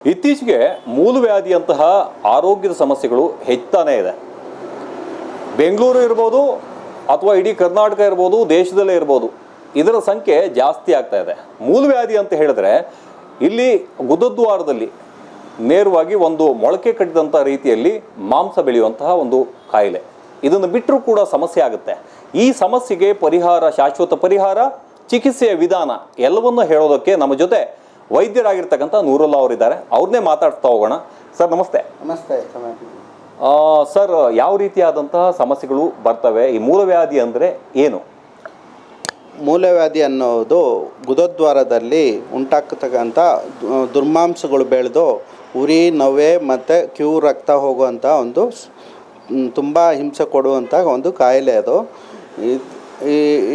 ಇತ್ತೀಚೆಗೆ ಮೂಲವ್ಯಾಧಿಯಂತಹ ಆರೋಗ್ಯದ ಸಮಸ್ಯೆಗಳು ಹೆಚ್ಚಾನೇ ಇದೆ. ಬೆಂಗಳೂರು ಇರ್ಬೋದು ಅಥವಾ ಇಡೀ ಕರ್ನಾಟಕ ಇರ್ಬೋದು, ದೇಶದಲ್ಲೇ ಇರ್ಬೋದು, ಇದರ ಸಂಖ್ಯೆ ಜಾಸ್ತಿ ಆಗ್ತಾ ಇದೆ. ಮೂಲವ್ಯಾಧಿ ಅಂತ ಹೇಳಿದ್ರೆ ಇಲ್ಲಿ ಗುದದ್ವಾರದಲ್ಲಿ ನೇರವಾಗಿ ಒಂದು ಮೊಳಕೆ ಕಟ್ಟಿದಂಥ ರೀತಿಯಲ್ಲಿ ಮಾಂಸ ಬೆಳೆಯುವಂತಹ ಒಂದು ಕಾಯಿಲೆ. ಇದನ್ನು ಬಿಟ್ಟರೂ ಕೂಡ ಸಮಸ್ಯೆ ಆಗುತ್ತೆ. ಈ ಸಮಸ್ಯೆಗೆ ಪರಿಹಾರ, ಶಾಶ್ವತ ಪರಿಹಾರ, ಚಿಕಿತ್ಸೆಯ ವಿಧಾನ ಎಲ್ಲವನ್ನೂ ಹೇಳೋದಕ್ಕೆ ನಮ್ಮ ಜೊತೆ ವೈದ್ಯರಾಗಿರ್ತಕ್ಕಂಥ ನೂರುಲ್ಲಾ ಅವರಿದ್ದಾರೆ. ಅವ್ರನ್ನೇ ಮಾತಾಡ್ತಾ ಹೋಗೋಣ. ಸರ್ ನಮಸ್ತೆ. ನಮಸ್ತೆ. ಸರ್, ಯಾವ ರೀತಿಯಾದಂತಹ ಸಮಸ್ಯೆಗಳು ಬರ್ತವೆ? ಈ ಮೂಲವ್ಯಾಧಿ ಅಂದರೆ ಏನು? ಮೂಲವ್ಯಾಧಿ ಅನ್ನೋದು ಗುದದ್ವಾರದಲ್ಲಿ ಉಂಟಾಗ್ತಕ್ಕಂಥ ದುರ್ಮಾಂಸಗಳು ಬೆಳೆದು ಉರಿ, ನವೆ ಮತ್ತು ಕ್ಯೂ ರಕ್ತ ಹೋಗುವಂಥ ಒಂದು ತುಂಬ ಹಿಂಸೆ ಕೊಡುವಂಥ ಒಂದು ಕಾಯಿಲೆ ಅದು.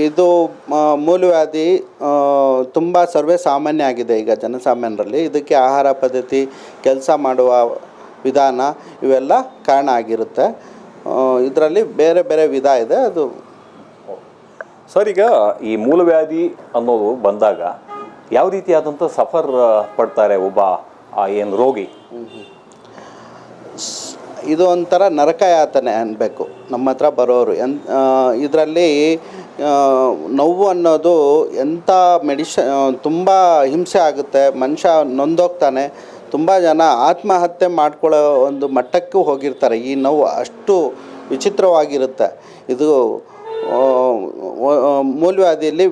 ಇದು ಮೂಲವ್ಯಾಧಿ ತುಂಬ ಸರ್ವೇ ಸಾಮಾನ್ಯ ಆಗಿದೆ ಈಗ ಜನಸಾಮಾನ್ಯರಲ್ಲಿ. ಇದಕ್ಕೆ ಆಹಾರ ಪದ್ಧತಿ, ಕೆಲಸ ಮಾಡುವ ವಿಧಾನ ಇವೆಲ್ಲ ಕಾರಣ ಆಗಿರುತ್ತೆ. ಇದರಲ್ಲಿ ಬೇರೆ ಬೇರೆ ವಿಧ ಇದೆ. ಅದು ಸರ್, ಈಗ ಈ ಮೂಲವ್ಯಾಧಿ ಅನ್ನೋದು ಬಂದಾಗ ಯಾವ ರೀತಿಯಾದಂಥ ಸಫರ್ ಪಡ್ತಾರೆ ಒಬ್ಬ ಏನು ರೋಗಿ? ಇದು ಒಂಥರ ನರಕಯಾತನೆ ಅನ್ನಬೇಕು ನಮ್ಮ ಹತ್ರ ಬರೋರು. ಇದರಲ್ಲಿ ನೋವು ಅನ್ನೋದು ಎಂಥ ತುಂಬ ಹಿಂಸೆ ಆಗುತ್ತೆ. ಮನುಷ್ಯ ನೊಂದೋಗ್ತಾನೆ. ತುಂಬ ಜನ ಆತ್ಮಹತ್ಯೆ ಮಾಡ್ಕೊಳ್ಳೋ ಒಂದು ಮಟ್ಟಕ್ಕೂ ಹೋಗಿರ್ತಾರೆ. ಈ ನೋವು ಅಷ್ಟು ವಿಚಿತ್ರವಾಗಿರುತ್ತೆ. ಇದು ಮೂಲವ್ಯಾಧಿಯಲ್ಲಿ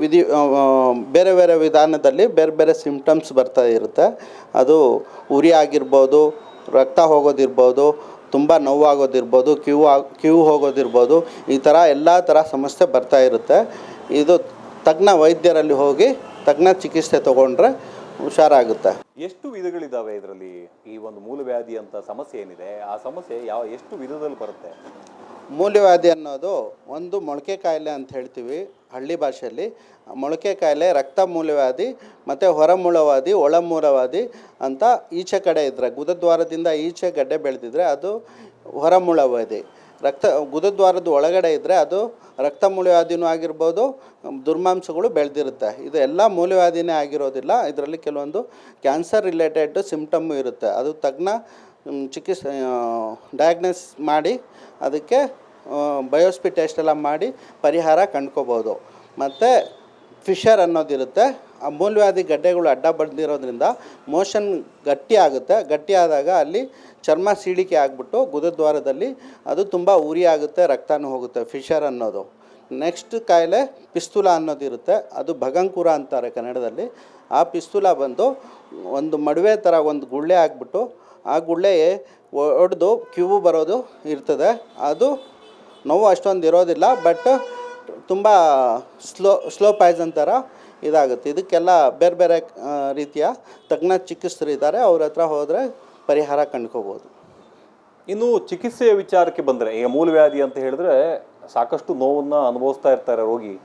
ಬೇರೆ ಬೇರೆ ವಿಧಾನದಲ್ಲಿ ಬೇರೆ ಬೇರೆ ಸಿಂಪ್ಟಮ್ಸ್ ಬರ್ತಾ ಇರುತ್ತೆ. ಅದು ಉರಿ ಆಗಿರ್ಬೋದು, ರಕ್ತ ಹೋಗೋದಿರ್ಬೋದು, ತುಂಬ ನೋವಾಗೋದಿರ್ಬೋದು, ಕ್ಯೂ ಹೋಗೋದಿರ್ಬೋದು. ಈ ಥರ ಎಲ್ಲ ಥರ ಸಮಸ್ಯೆ ಬರ್ತಾ ಇರುತ್ತೆ. ಇದು ತಜ್ಞ ವೈದ್ಯರಲ್ಲಿ ಹೋಗಿ ತಜ್ಞ ಚಿಕಿತ್ಸೆ ತೊಗೊಂಡ್ರೆ ಹುಷಾರಾಗುತ್ತೆ. ಎಷ್ಟು ವಿಧಗಳಿದ್ದಾವೆ ಇದರಲ್ಲಿ? ಈ ಒಂದು ಮೂಲವ್ಯಾಧಿ ಅಂತ ಸಮಸ್ಯೆ ಏನಿದೆ, ಆ ಸಮಸ್ಯೆ ಎಷ್ಟು ವಿಧದಲ್ಲಿ ಬರುತ್ತೆ? ಮೂಲವ್ಯಾಧಿ ಅನ್ನೋದು ಒಂದು ಮೊಳಕೆ ಕಾಯಿಲೆ ಅಂತ ಹೇಳ್ತೀವಿ ಹಳ್ಳಿ ಭಾಷೆಯಲ್ಲಿ. ಮೊಳಕೆ ಕಾಯಿಲೆ ರಕ್ತ ಮೂಲವ್ಯಾಧಿ ಮತ್ತು ಹೊರಮೂಲವಾದಿ, ಒಳಮೂಲವಾದಿ ಅಂತ ಈಚೆ ಕಡೆ ಇದ್ದರೆ, ಗುದದ್ವಾರದಿಂದ ಈಚೆ ಗಡ್ಡೆ ಬೆಳೆದಿದ್ರೆ ಅದು ಹೊರಮೂಲವಾದಿ. ಗುದದ್ವಾರದ ಒಳಗಡೆ ಇದ್ದರೆ ಅದು ರಕ್ತ ಮೂಲವ್ಯಾಧಿನೂ ಆಗಿರ್ಬೋದು, ದುರ್ಮಾಂಸಗಳು ಬೆಳೆದಿರುತ್ತೆ. ಇದು ಎಲ್ಲ ಮೂಲವ್ಯಾಧಿನೇ ಆಗಿರೋದಿಲ್ಲ. ಇದರಲ್ಲಿ ಕೆಲವೊಂದು ಕ್ಯಾನ್ಸರ್ ರಿಲೇಟೆಡ್ ಸಿಂಪ್ಟಮ್ಮು ಇರುತ್ತೆ. ಅದು ತಜ್ಞ ಚಿಕಿತ್ಸೆ ಡಯಾಗ್ನೋಸ್ ಮಾಡಿ ಅದಕ್ಕೆ ಬಯೋಪ್ಸಿ ಟೆಸ್ಟ್ ಎಲ್ಲ ಮಾಡಿ ಪರಿಹಾರ ಕಂಡ್ಕೋಬೋದು. ಮತ್ತು ಫಿಶರ್ ಅನ್ನೋದಿರುತ್ತೆ. ಆ ಮೂಲವ್ಯಾಧಿ ಗಡ್ಡೆಗಳು ಅಡ್ಡ ಬಂದಿರೋದ್ರಿಂದ ಮೋಷನ್ ಗಟ್ಟಿ ಆಗುತ್ತೆ. ಗಟ್ಟಿ ಆದಾಗ ಅಲ್ಲಿ ಚರ್ಮ ಸೀಳಿಕೆ ಆಗಿಬಿಟ್ಟು ಗುದದ್ವಾರದಲ್ಲಿ ಅದು ತುಂಬ ಉರಿ ಆಗುತ್ತೆ, ರಕ್ತನೂ ಹೋಗುತ್ತೆ. ಫಿಶರ್ ಅನ್ನೋದು. ನೆಕ್ಸ್ಟ್ ಕಾಯಿಲೆ ಪಿಸ್ತೂಲ ಅನ್ನೋದಿರುತ್ತೆ. ಅದು ಭಗಂಕುರ ಅಂತಾರೆ ಕನ್ನಡದಲ್ಲಿ. ಆ ಪಿಸ್ತೂಲ ಬಂದು ಒಂದು ಮಡುವೆ ಥರ ಒಂದು ಗುಳ್ಳೆ ಆಗಿಬಿಟ್ಟು ಆ ಗುಳ್ಳೆ ಒಡೆದು ಕ್ಯೂ ಬರೋದು ಇರ್ತದೆ. ಅದು ನೋವು ಅಷ್ಟೊಂದು ಇರೋದಿಲ್ಲ, ಬಟ್ ತುಂಬ ಸ್ಲೋ ಪಾಯ್ಸನ್ ಥರ ಇದಾಗುತ್ತೆ. ಇದಕ್ಕೆಲ್ಲ ಬೇರೆ ಬೇರೆ ರೀತಿಯ ತಜ್ಞ ಚಿಕಿತ್ಸರು ಇದ್ದಾರೆ. ಅವ್ರ ಹತ್ರ ಹೋದರೆ ಪರಿಹಾರ ಕಂಡ್ಕೋಬೋದು. ಇನ್ನು ಚಿಕಿತ್ಸೆಯ ವಿಚಾರಕ್ಕೆ ಬಂದರೆ, ಈಗ ಮೂಲವ್ಯಾಧಿ ಅಂತ ಹೇಳಿದ್ರೆ ಸಾಕಷ್ಟು ನೋವನ್ನು ಅನುಭವಿಸ್ತಾ ಇರ್ತಾರೆ ರೋಗಿ.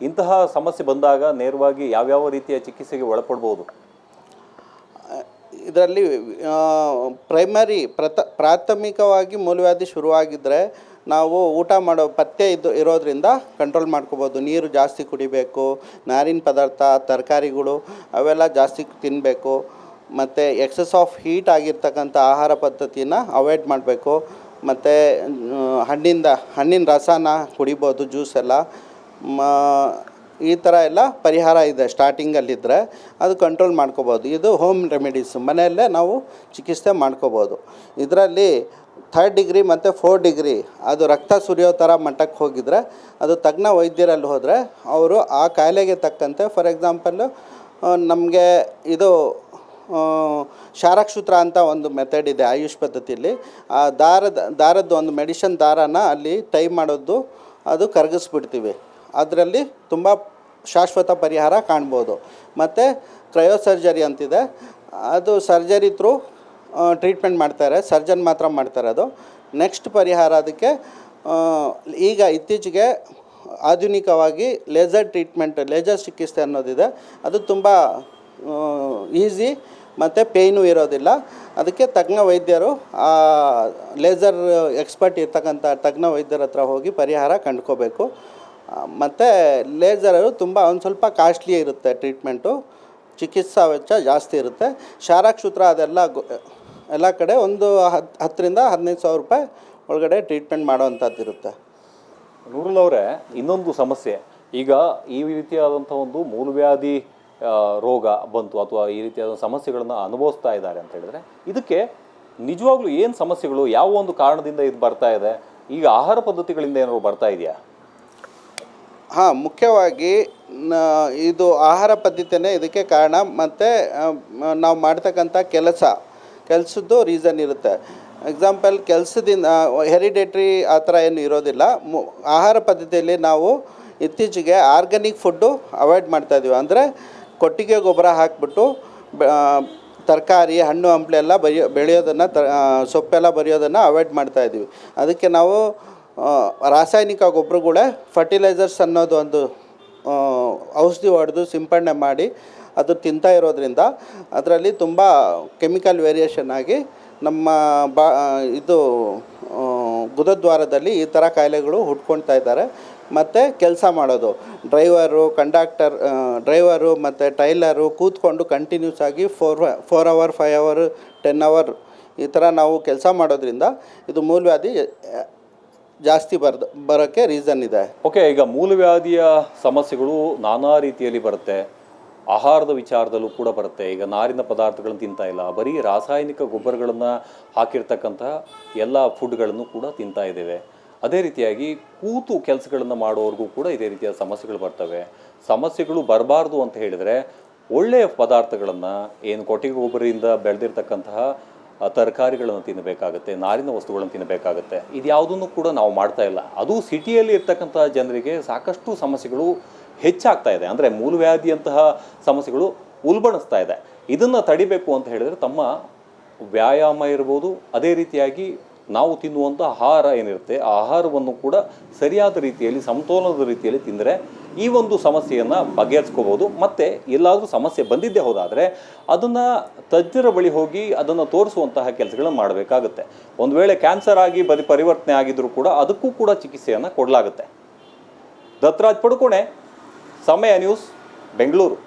ಇಂತಹ ಸಮಸ್ಯೆ ಬಂದಾಗ ನೇರವಾಗಿ ಯಾವ್ಯಾವ ರೀತಿಯ ಚಿಕಿತ್ಸೆಗೆ ಒಳಪಡ್ಬೋದು? ಇದರಲ್ಲಿ ಪ್ರಾಥಮಿಕವಾಗಿ ಮೂಲವ್ಯಾಧಿ ಶುರುವಾಗಿದ್ದರೆ ನಾವು ಊಟ ಮಾಡೋ ಪಥ್ಯ ಇರೋದ್ರಿಂದ ಕಂಟ್ರೋಲ್ ಮಾಡ್ಕೋಬೋದು. ನೀರು ಜಾಸ್ತಿ ಕುಡಿಬೇಕು, ನಾರಿನ ಪದಾರ್ಥ, ತರಕಾರಿಗಳು ಅವೆಲ್ಲ ಜಾಸ್ತಿ ತಿನ್ನಬೇಕು. ಮತ್ತು ಎಕ್ಸಸ್ ಆಫ್ ಹೀಟ್ ಆಗಿರ್ತಕ್ಕಂಥ ಆಹಾರ ಪದ್ಧತಿನ ಅವಾಯ್ಡ್ ಮಾಡಬೇಕು. ಮತ್ತು ಹಣ್ಣಿನ ರಸನ ಕುಡಿಬೋದು, ಜ್ಯೂಸ್ ಎಲ್ಲ. ಈ ಥರ ಎಲ್ಲ ಪರಿಹಾರ ಇದೆ. ಸ್ಟಾರ್ಟಿಂಗಲ್ಲಿದ್ದರೆ ಅದು ಕಂಟ್ರೋಲ್ ಮಾಡ್ಕೋಬೋದು. ಇದು ಹೋಮ್ ರೆಮಿಡೀಸ್, ಮನೆಯಲ್ಲೇ ನಾವು ಚಿಕಿತ್ಸೆ ಮಾಡ್ಕೋಬೋದು. ಇದರಲ್ಲಿ 3rd ಡಿಗ್ರಿ ಮತ್ತು 4th ಡಿಗ್ರಿ ಅದು ರಕ್ತ ಸುರಿಯೋ ಥರ ಮಟ್ಟಕ್ಕೆ ಹೋಗಿದರೆ ಅದು ತಜ್ಞ ವೈದ್ಯರಲ್ಲಿ ಹೋದರೆ ಅವರು ಆ ಕಾಯಿಲೆಗೆ ತಕ್ಕಂತೆ, ಫಾರ್ ಎಕ್ಸಾಂಪಲ್ಲು ನಮಗೆ ಇದು ಶಾರಕ್ಷೂತ್ರ ಅಂತ ಒಂದು ಮೆಥಡ್ ಇದೆ ಆಯುಷ್ ಪದ್ಧತಿಯಲ್ಲಿ. ಆ ದಾರದ ಒಂದು ಮೆಡಿಷನ್ ದಾರನ ಅಲ್ಲಿ ಟೈ ಮಾಡೋದು, ಅದು ಕರಗಿಸ್ಬಿಡ್ತೀವಿ. ಅದರಲ್ಲಿ ತುಂಬ ಶಾಶ್ವತ ಪರಿಹಾರ ಕಾಣ್ಬೋದು. ಮತ್ತು ಕ್ರಯೋಸರ್ಜರಿ ಅಂತಿದೆ. ಅದು ಸರ್ಜರಿ ಥ್ರೂ ಟ್ರೀಟ್ಮೆಂಟ್ ಮಾಡ್ತಾರೆ, ಸರ್ಜನ್ ಮಾತ್ರ ಮಾಡ್ತಾರೆ ಅದು. ನೆಕ್ಸ್ಟ್ ಪರಿಹಾರ ಅದಕ್ಕೆ ಈಗ ಇತ್ತೀಚೆಗೆ ಆಧುನಿಕವಾಗಿ ಲೇಸರ್ ಟ್ರೀಟ್ಮೆಂಟ್, ಲೇಸರ್ ಚಿಕಿತ್ಸೆ ಅನ್ನೋದಿದೆ. ಅದು ತುಂಬ ಈಸಿ ಮತ್ತು ಪೇಯ್ನೂ ಇರೋದಿಲ್ಲ. ಅದಕ್ಕೆ ತಜ್ಞ ವೈದ್ಯರು, ಲೇಸರ್ ಎಕ್ಸ್ಪರ್ಟ್ ಇರ್ತಕ್ಕಂಥ ತಜ್ಞ ವೈದ್ಯರ ಹತ್ರ ಹೋಗಿ ಪರಿಹಾರ ಕಂಡ್ಕೋಬೇಕು. ಮತ್ತು ಲೇಸರು ತುಂಬ ಒಂದು ಸ್ವಲ್ಪ ಕಾಸ್ಟ್ಲಿ ಇರುತ್ತೆ ಟ್ರೀಟ್ಮೆಂಟು. ಚಿಕಿತ್ಸಾ ವೆಚ್ಚ ಜಾಸ್ತಿ ಇರುತ್ತೆ. ಕ್ಷಾರಕ್ಷೂತ್ರ ಅದೆಲ್ಲ ಎಲ್ಲ ಕಡೆ ಒಂದು 10,000 to 15,000 ರೂಪಾಯಿ ಒಳಗಡೆ ಟ್ರೀಟ್ಮೆಂಟ್ ಮಾಡೋವಂಥದ್ದು ಇರುತ್ತೆ. ನೂರುಲ್ ಅವರೇ, ಇನ್ನೊಂದು ಸಮಸ್ಯೆ, ಈಗ ಈ ರೀತಿಯಾದಂಥ ಒಂದು ಮೂಲವ್ಯಾಧಿ ರೋಗ ಬಂತು ಅಥವಾ ಈ ರೀತಿಯಾದ ಸಮಸ್ಯೆಗಳನ್ನು ಅನುಭವಿಸ್ತಾ ಇದ್ದಾರೆ ಅಂತ ಹೇಳಿದ್ರೆ, ಇದಕ್ಕೆ ನಿಜವಾಗ್ಲೂ ಏನು ಸಮಸ್ಯೆಗಳು, ಯಾವ ಒಂದು ಕಾರಣದಿಂದ ಇದು ಬರ್ತಾ ಇದೆ? ಈಗ ಆಹಾರ ಪದ್ಧತಿಗಳಿಂದ ಏನಾದ್ರು ಬರ್ತಾ ಇದೆಯಾ? ಹಾಂ, ಮುಖ್ಯವಾಗಿ ಇದು ಆಹಾರ ಪದ್ಧತಿನೇ ಇದಕ್ಕೆ ಕಾರಣ. ಮತ್ತು ನಾವು ಮಾಡ್ತಕ್ಕಂಥ ಕೆಲಸದ್ದು ರೀಸನ್ ಇರುತ್ತೆ. ಎಕ್ಸಾಂಪಲ್, ಕೆಲಸದಿಂದ ಹೆರಿಡೇಟ್ರಿ ಆ ಥರ ಏನು ಇರೋದಿಲ್ಲ. ಆಹಾರ ಪದ್ಧತಿಯಲ್ಲಿ ನಾವು ಇತ್ತೀಚೆಗೆ ಆರ್ಗ್ಯಾನಿಕ್ ಫುಡ್ಡು ಅವಾಯ್ಡ್ ಮಾಡ್ತಾಯಿದ್ದೀವಿ. ಅಂದರೆ ಕೊಟ್ಟಿಗೆ ಗೊಬ್ಬರ ಹಾಕಿಬಿಟ್ಟು ತರಕಾರಿ, ಹಣ್ಣು ಹಂಪಲೆಲ್ಲ ಬೆಳೆಯೋದನ್ನು ಸೊಪ್ಪೆಲ್ಲ ಬರೆಯೋದನ್ನು ಅವಾಯ್ಡ್ ಮಾಡ್ತಾಯಿದ್ದೀವಿ. ಅದಕ್ಕೆ ನಾವು ರಾಸಾಯನಿಕ ಗೊಬ್ಬರಗಳೇ ಫರ್ಟಿಲೈಸರ್ಸ್ ಅನ್ನೋದು ಒಂದು ಔಷಧಿ ಹೊಡೆದು ಸಿಂಪಡಣೆ ಮಾಡಿ ಅದು ತಿಂತಾ ಇರೋದ್ರಿಂದ ಅದರಲ್ಲಿ ತುಂಬ ಕೆಮಿಕಲ್ ವೇರಿಯೇಷನ್ ಆಗಿ ನಮ್ಮ ಗುದದ್ವಾರದಲ್ಲಿ ಈ ಥರ ಕಾಯಿಲೆಗಳು ಹುಟ್ಕೊಳ್ತಾ ಇದ್ದಾರೆ. ಮತ್ತು ಕೆಲಸ ಮಾಡೋದು, ಡ್ರೈವರು ಮತ್ತು ಟೈಲರು ಕೂತ್ಕೊಂಡು ಕಂಟಿನ್ಯೂಸ್ ಆಗಿ 4 hour 5 hour 10 hour ಈ ಥರ ನಾವು ಕೆಲಸ ಮಾಡೋದ್ರಿಂದ ಇದು ಮೂಲವ್ಯಾಧಿ ಜಾಸ್ತಿ ಬರೋಕ್ಕೆ ರೀಸನ್ ಇದೆ. ಓಕೆ, ಈಗ ಮೂಲವ್ಯಾಧಿಯ ಸಮಸ್ಯೆಗಳು ನಾನಾ ರೀತಿಯಲ್ಲಿ ಬರುತ್ತೆ. ಆಹಾರದ ವಿಚಾರದಲ್ಲೂ ಕೂಡ ಬರುತ್ತೆ. ಈಗ ನಾರಿನ ಪದಾರ್ಥಗಳನ್ನು ತಿಂತಾ ಇಲ್ಲ, ಬರೀ ರಾಸಾಯನಿಕ ಗೊಬ್ಬರಗಳನ್ನು ಹಾಕಿರ್ತಕ್ಕಂತಹ ಎಲ್ಲ ಫುಡ್ಗಳನ್ನು ಕೂಡ ತಿಂತಾ ಇದ್ದೇವೆ. ಅದೇ ರೀತಿಯಾಗಿ ಕೂತು ಕೆಲಸಗಳನ್ನು ಮಾಡೋರಿಗೂ ಕೂಡ ಇದೇ ರೀತಿಯ ಸಮಸ್ಯೆಗಳು ಬರ್ತವೆ. ಸಮಸ್ಯೆಗಳು ಬರಬಾರ್ದು ಅಂತ ಹೇಳಿದರೆ ಒಳ್ಳೆಯ ಪದಾರ್ಥಗಳನ್ನು, ಏನು ಕೊಟ್ಟಿಗೆ ಗೊಬ್ಬರದಿಂದ ಬೆಳೆದಿರ್ತಕ್ಕಂತಹ ತರಕಾರಿಗಳನ್ನು ತಿನ್ನಬೇಕಾಗತ್ತೆ, ನಾರಿನ ವಸ್ತುಗಳನ್ನು ತಿನ್ನಬೇಕಾಗತ್ತೆ. ಇದು ಯಾವುದನ್ನು ಕೂಡ ನಾವು ಮಾಡ್ತಾ ಇಲ್ಲ. ಅದು ಸಿಟಿಯಲ್ಲಿ ಇರ್ತಕ್ಕಂಥ ಜನರಿಗೆ ಸಾಕಷ್ಟು ಸಮಸ್ಯೆಗಳು ಹೆಚ್ಚಾಗ್ತಾ ಇದೆ. ಅಂದರೆ ಮೂಲವ್ಯಾಧಿಯಂತಹ ಸಮಸ್ಯೆಗಳು ಉಲ್ಬಣಿಸ್ತಾ ಇದೆ. ಇದನ್ನು ತಡಿಬೇಕು ಅಂತ ಹೇಳಿದರೆ ತಮ್ಮ ವ್ಯಾಯಾಮ ಇರ್ಬೋದು, ಅದೇ ರೀತಿಯಾಗಿ ನಾವು ತಿನ್ನುವಂಥ ಆಹಾರ ಏನಿರುತ್ತೆ ಆ ಆಹಾರವನ್ನು ಕೂಡ ಸರಿಯಾದ ರೀತಿಯಲ್ಲಿ, ಸಮತೋಲನದ ರೀತಿಯಲ್ಲಿ ತಿಂದರೆ ಈ ಒಂದು ಸಮಸ್ಯೆಯನ್ನು ಬಗೆಹರಿಸ್ಕೋಬೋದು. ಮತ್ತು ಎಲ್ಲಾದರೂ ಸಮಸ್ಯೆ ಬಂದಿದ್ದೇ ಹೋದಾದರೆ ಅದನ್ನು ತಜ್ಞರ ಬಳಿ ಹೋಗಿ ಅದನ್ನು ತೋರಿಸುವಂತಹ ಕೆಲಸಗಳನ್ನು ಮಾಡಬೇಕಾಗುತ್ತೆ. ಒಂದು ವೇಳೆ ಕ್ಯಾನ್ಸರ್ ಆಗಿ ಪರಿವರ್ತನೆ ಆಗಿದ್ದರೂ ಕೂಡ ಅದಕ್ಕೂ ಕೂಡ ಚಿಕಿತ್ಸೆಯನ್ನು ಕೊಡಲಾಗುತ್ತೆ. ದತ್ತರಾಜ್ ಪಡುಕೋಣೆ, ಸಮಯ ನ್ಯೂಸ್, ಬೆಂಗಳೂರು.